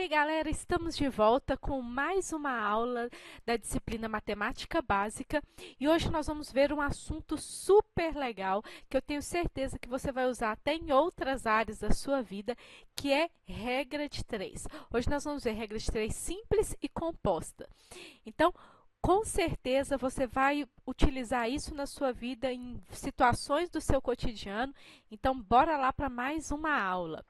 aí, galera, estamos de volta com mais uma aula da disciplina Matemática Básica e hoje nós vamos ver um assunto super legal que eu tenho certeza que você vai usar até em outras áreas da sua vida, que é regra de 3. Hoje nós vamos ver regra de 3 simples e composta. Então, com certeza você vai utilizar isso na sua vida em situações do seu cotidiano. Então, bora lá para mais uma aula.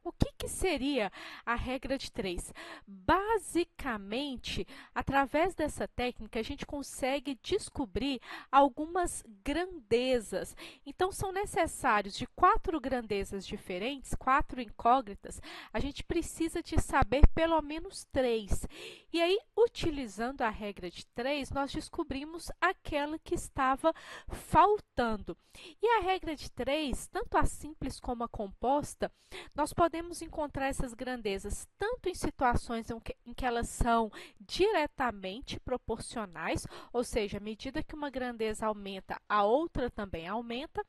O que seria a regra de 3? Basicamente, através dessa técnica, a gente consegue descobrir algumas grandezas. Então, são necessários de 4 grandezas diferentes, 4 incógnitas, a gente precisa de saber pelo menos 3. E aí, utilizando a regra de 3, nós descobrimos aquela que estava faltando. E a regra de 3, tanto a simples como a composta, nós podemos encontrar essas grandezas tanto em situações em que elas são diretamente proporcionais, ou seja, à medida que uma grandeza aumenta, a outra também aumenta,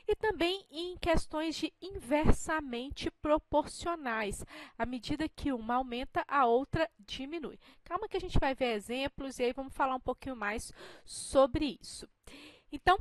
e também em questões de inversamente proporcionais, à medida que uma aumenta, a outra diminui. Calma que a gente vai ver exemplos e aí vamos falar um pouquinho mais sobre isso. Então,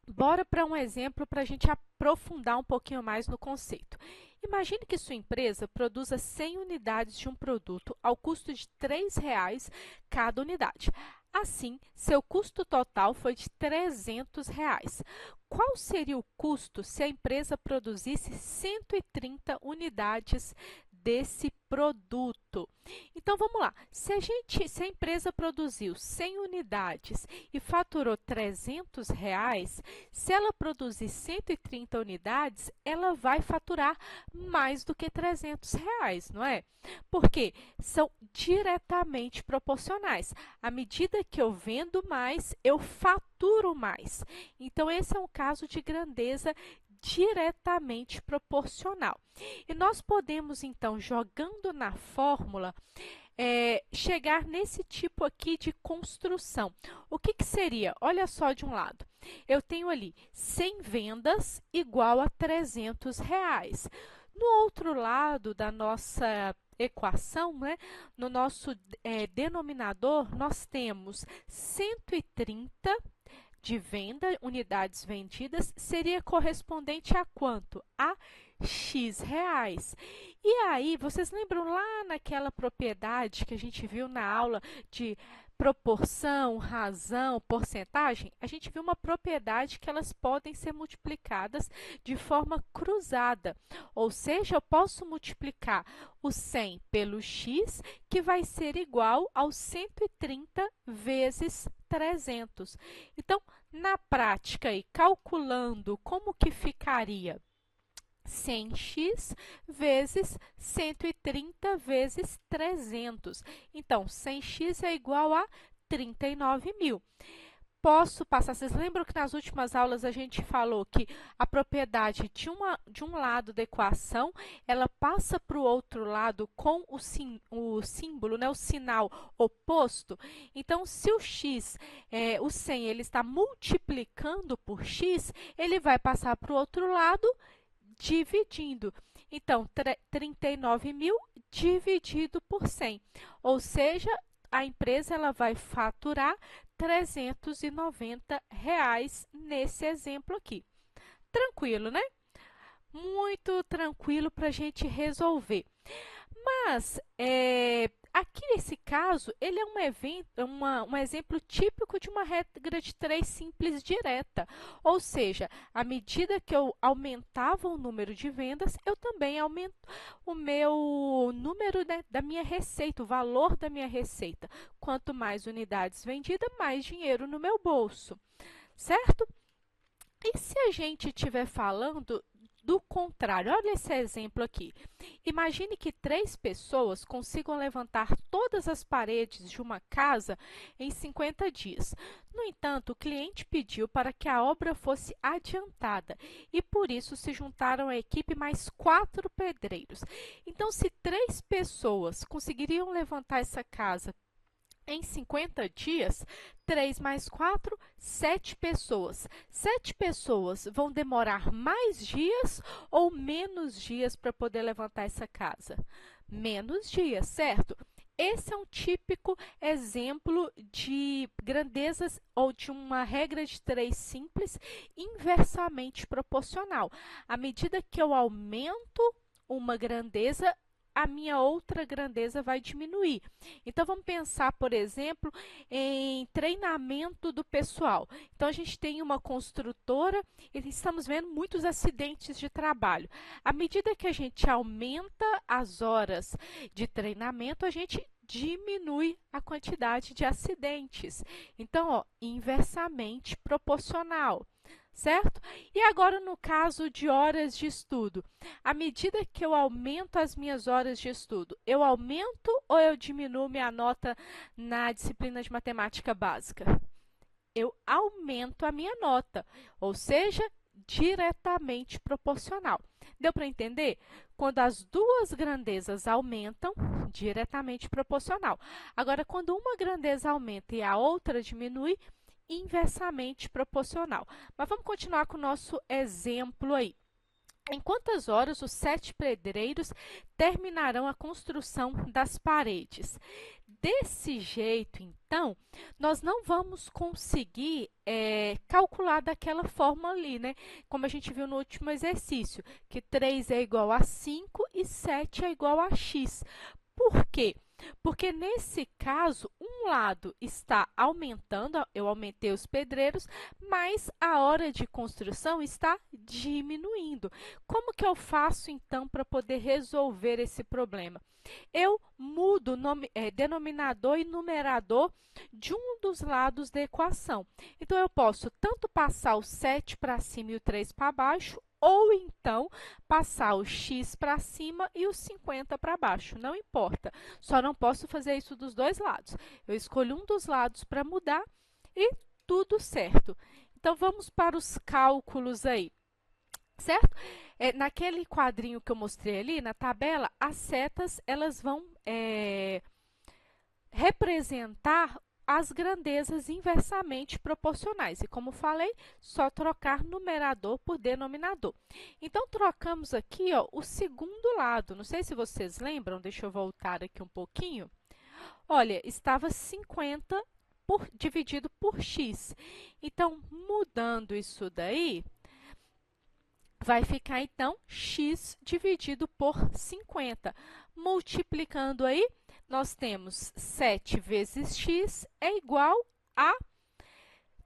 bora para um exemplo para a gente aprofundar um pouquinho mais no conceito. Imagine que sua empresa produza 100 unidades de um produto ao custo de R$ 3,00 cada unidade. Assim, seu custo total foi de R$ 300,00. Qual seria o custo se a empresa produzisse 130 unidades desse produto? Então, vamos lá. Se a empresa produziu 100 unidades e faturou R$ 300,00, se ela produzir 130 unidades, ela vai faturar mais do que R$ 300,00, não é? Porque são diretamente proporcionais. À medida que eu vendo mais, eu faturo mais. Então, esse é um caso de grandeza diretamente proporcional. E nós podemos, então, jogando na fórmula, chegar nesse tipo aqui de construção. O que seria? Olha só de um lado. Eu tenho ali 100 vendas igual a R$ 300,00. No outro lado da nossa equação, né, no nosso denominador, nós temos 130 de venda, unidades vendidas, seria correspondente a quanto? A X reais. E aí, vocês lembram lá naquela propriedade que a gente viu na aula de proporção, razão, porcentagem? A gente viu uma propriedade que elas podem ser multiplicadas de forma cruzada. Ou seja, eu posso multiplicar o 100 pelo X, que vai ser igual ao 130 vezes 300. Então, na prática, aí, calculando como que ficaria 100x vezes 130 vezes 300. Então, 100x é igual a 39.000. Posso passar, vocês lembram que nas últimas aulas a gente falou que a propriedade de um lado da equação, ela passa para o outro lado com o símbolo, né, o sinal oposto. Então, se o x, o 100, ele está multiplicando por x, ele vai passar para o outro lado dividindo. Então, 39.000 dividido por 100, ou seja, a empresa ela vai faturar R$ 390,00 nesse exemplo aqui. Tranquilo, né? Muito tranquilo para a gente resolver. Mas, aqui nesse caso, ele é um exemplo típico de uma regra de 3 simples direta. Ou seja, à medida que eu aumentava o número de vendas, eu também aumento o meu número, né, da minha receita, o valor da minha receita. Quanto mais unidades vendidas, mais dinheiro no meu bolso, certo? E se a gente estiver falando do contrário, olha esse exemplo aqui. Imagine que 3 pessoas consigam levantar todas as paredes de uma casa em 50 dias. No entanto, o cliente pediu para que a obra fosse adiantada e, por isso, se juntaram à equipe mais 4 pedreiros. Então, se 3 pessoas conseguiriam levantar essa casa em 50 dias, 3 mais 4, 7 pessoas. 7 pessoas vão demorar mais dias ou menos dias para poder levantar essa casa? menos dias, certo? Esse é um típico exemplo de grandezas ou de uma regra de 3 simples inversamente proporcional. À medida que eu aumento uma grandeza, a minha outra grandeza vai diminuir. Então, vamos pensar, por exemplo, em treinamento do pessoal. Então, a gente tem uma construtora e estamos vendo muitos acidentes de trabalho. À medida que a gente aumenta as horas de treinamento, a gente diminui a quantidade de acidentes. Então, ó, inversamente proporcional, certo? E agora, no caso de horas de estudo, à medida que eu aumento as minhas horas de estudo, eu aumento ou eu diminuo minha nota na disciplina de matemática básica? Eu aumento a minha nota, ou seja, diretamente proporcional. Deu para entender? Quando as duas grandezas aumentam, diretamente proporcional. Agora, quando uma grandeza aumenta e a outra diminui, inversamente proporcional. Mas vamos continuar com o nosso exemplo aí. Em quantas horas os 7 pedreiros terminarão a construção das paredes? Desse jeito, então, nós não vamos conseguir calcular daquela forma ali, né? Como a gente viu no último exercício, que 3 é igual a 5 e 7 é igual a x. Por quê? Porque nesse caso, um lado está aumentando, eu aumentei os pedreiros, mas a hora de construção está diminuindo. Como que eu faço então para poder resolver esse problema? Eu mudo denominador e numerador de um dos lados da equação. Então, eu posso tanto passar o 7 para cima e o 3 para baixo, ou então passar o x para cima e o 50 para baixo, não importa. Só não posso fazer isso dos dois lados. Eu escolho um dos lados para mudar e tudo certo. Então, vamos para os cálculos aí, certo? Naquele quadrinho que eu mostrei ali, na tabela, as setas elas vão representar as grandezas inversamente proporcionais. E como falei, só trocar numerador por denominador. Então, trocamos aqui, ó, o segundo lado. Não sei se vocês lembram, deixa eu voltar aqui um pouquinho. Olha, estava 50 dividido por x. Então, mudando isso daí, vai ficar, então, x dividido por 50. Multiplicando aí, nós temos 7 vezes x é igual a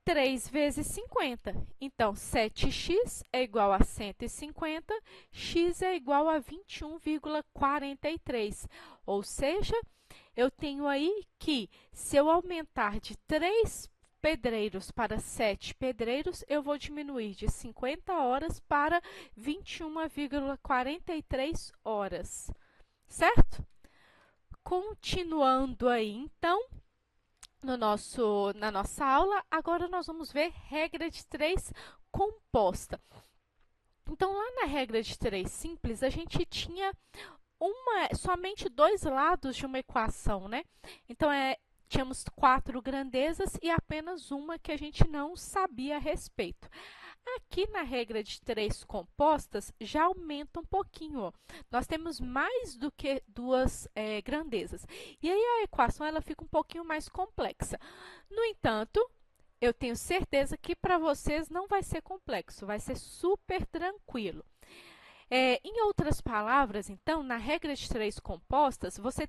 3 vezes 50. Então, 7x é igual a 150, x é igual a 21,43. Ou seja, eu tenho aí que, se eu aumentar de 3 pedreiros para 7 pedreiros, eu vou diminuir de 50 horas para 21,43 horas, certo? Continuando aí, então, na nossa aula, agora nós vamos ver regra de 3 composta. Então, lá na regra de 3 simples, a gente tinha somente dois lados de uma equação, né? Então, tínhamos 4 grandezas e apenas uma que a gente não sabia a respeito. Aqui na regra de 3 compostas, já aumenta um pouquinho. Ó. Nós temos mais do que duas grandezas. E aí a equação ela fica um pouquinho mais complexa. No entanto, eu tenho certeza que para vocês não vai ser complexo, vai ser super tranquilo. Em outras palavras, então, na regra de 3 compostas, você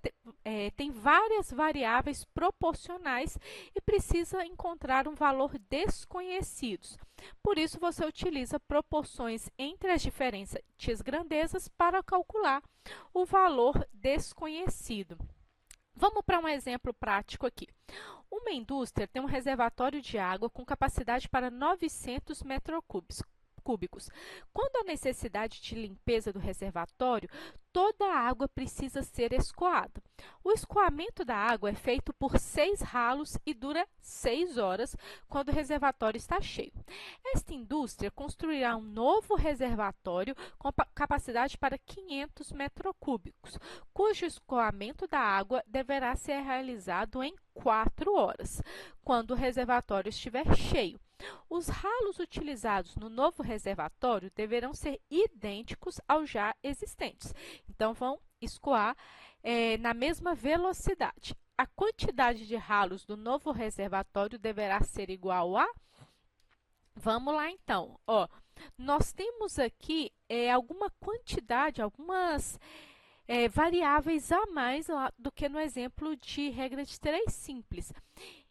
tem várias variáveis proporcionais e precisa encontrar um valor desconhecido. Por isso, você utiliza proporções entre as diferentes grandezas para calcular o valor desconhecido. Vamos para um exemplo prático aqui. Uma indústria tem um reservatório de água com capacidade para 900 metros cúbicos. Quando há necessidade de limpeza do reservatório, toda a água precisa ser escoada. O escoamento da água é feito por 6 ralos e dura 6 horas quando o reservatório está cheio. Esta indústria construirá um novo reservatório com capacidade para 500 metros cúbicos, cujo escoamento da água deverá ser realizado em 4 horas, quando o reservatório estiver cheio. Os ralos utilizados no novo reservatório deverão ser idênticos aos já existentes. Então, vão escoar na mesma velocidade. A quantidade de ralos do novo reservatório deverá ser igual a... Vamos lá, então. Ó, nós temos aqui alguma quantidade, algumas variáveis a mais do que no exemplo de regra de 3 simples.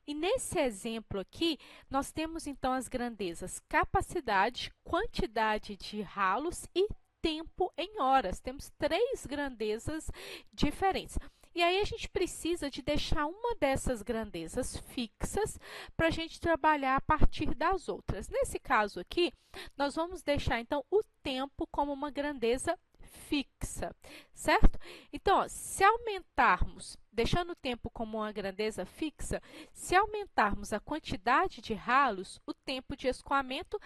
E nesse exemplo aqui, nós temos então as grandezas capacidade, quantidade de ralos e tempo em horas. Temos 3 grandezas diferentes. E aí a gente precisa de deixar uma dessas grandezas fixas para a gente trabalhar a partir das outras. Nesse caso aqui, nós vamos deixar então o tempo como uma grandeza fixa, certo? Então, ó, se aumentarmos, deixando o tempo como uma grandeza fixa, se aumentarmos a quantidade de ralos, o tempo de escoamento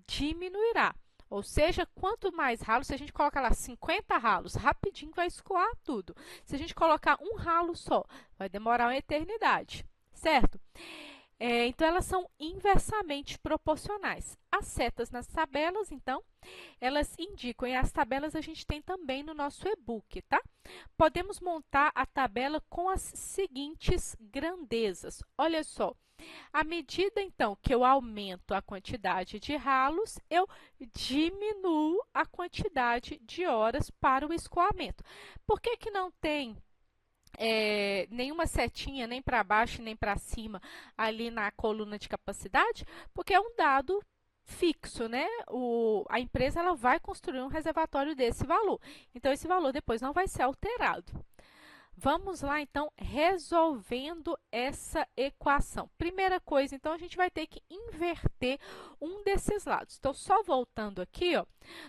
diminuirá. Ou seja, quanto mais ralos, se a gente colocar lá 50 ralos, rapidinho vai escoar tudo. Se a gente colocar um ralo só, vai demorar uma eternidade, certo? Então, elas são inversamente proporcionais. As setas nas tabelas, então, elas indicam, e as tabelas a gente tem também no nosso e-book, tá? Podemos montar a tabela com as seguintes grandezas. Olha só, à medida, então, que eu aumento a quantidade de ralos, eu diminuo a quantidade de horas para o escoamento. Por que que não tem nenhuma setinha nem para baixo nem para cima ali na coluna de capacidade? Porque é um dado fixo, né? A empresa ela vai construir um reservatório desse valor. Então, esse valor depois não vai ser alterado. Vamos lá, então, resolvendo essa equação. Primeira coisa, então, a gente vai ter que inverter um desses lados. Então, só voltando aqui, ó,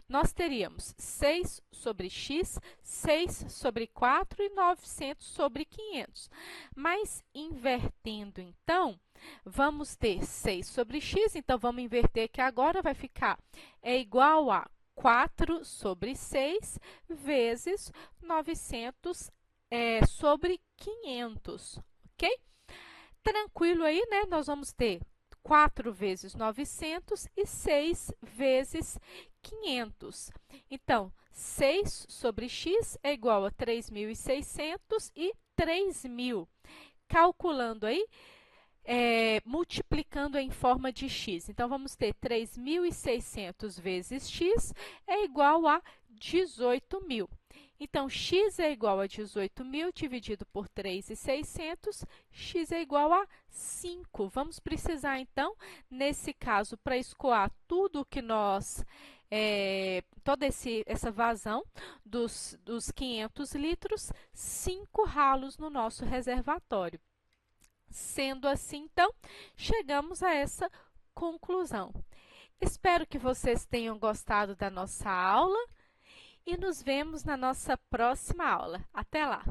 nós teríamos 6 sobre x, 6 sobre 4 e 900 sobre 500. Mas, invertendo, então, vamos ter 6 sobre x, então, vamos inverter aqui agora, vai ficar igual a 4 sobre 6 vezes 900 sobre 500, ok? Tranquilo aí, né? Nós vamos ter 4 vezes 900 e 6 vezes 500. Então, 6 sobre x é igual a 3.600 e 3.000. Calculando aí, multiplicando em forma de x. Então, vamos ter 3.600 vezes x é igual a 18.000. Então, x é igual a 18.000 dividido por 3.600, x é igual a 5. Vamos precisar, então, nesse caso, para escoar tudo que nós, toda essa vazão dos 500 litros, 5 ralos no nosso reservatório. Sendo assim, então, chegamos a essa conclusão. Espero que vocês tenham gostado da nossa aula e nos vemos na nossa próxima aula. Até lá!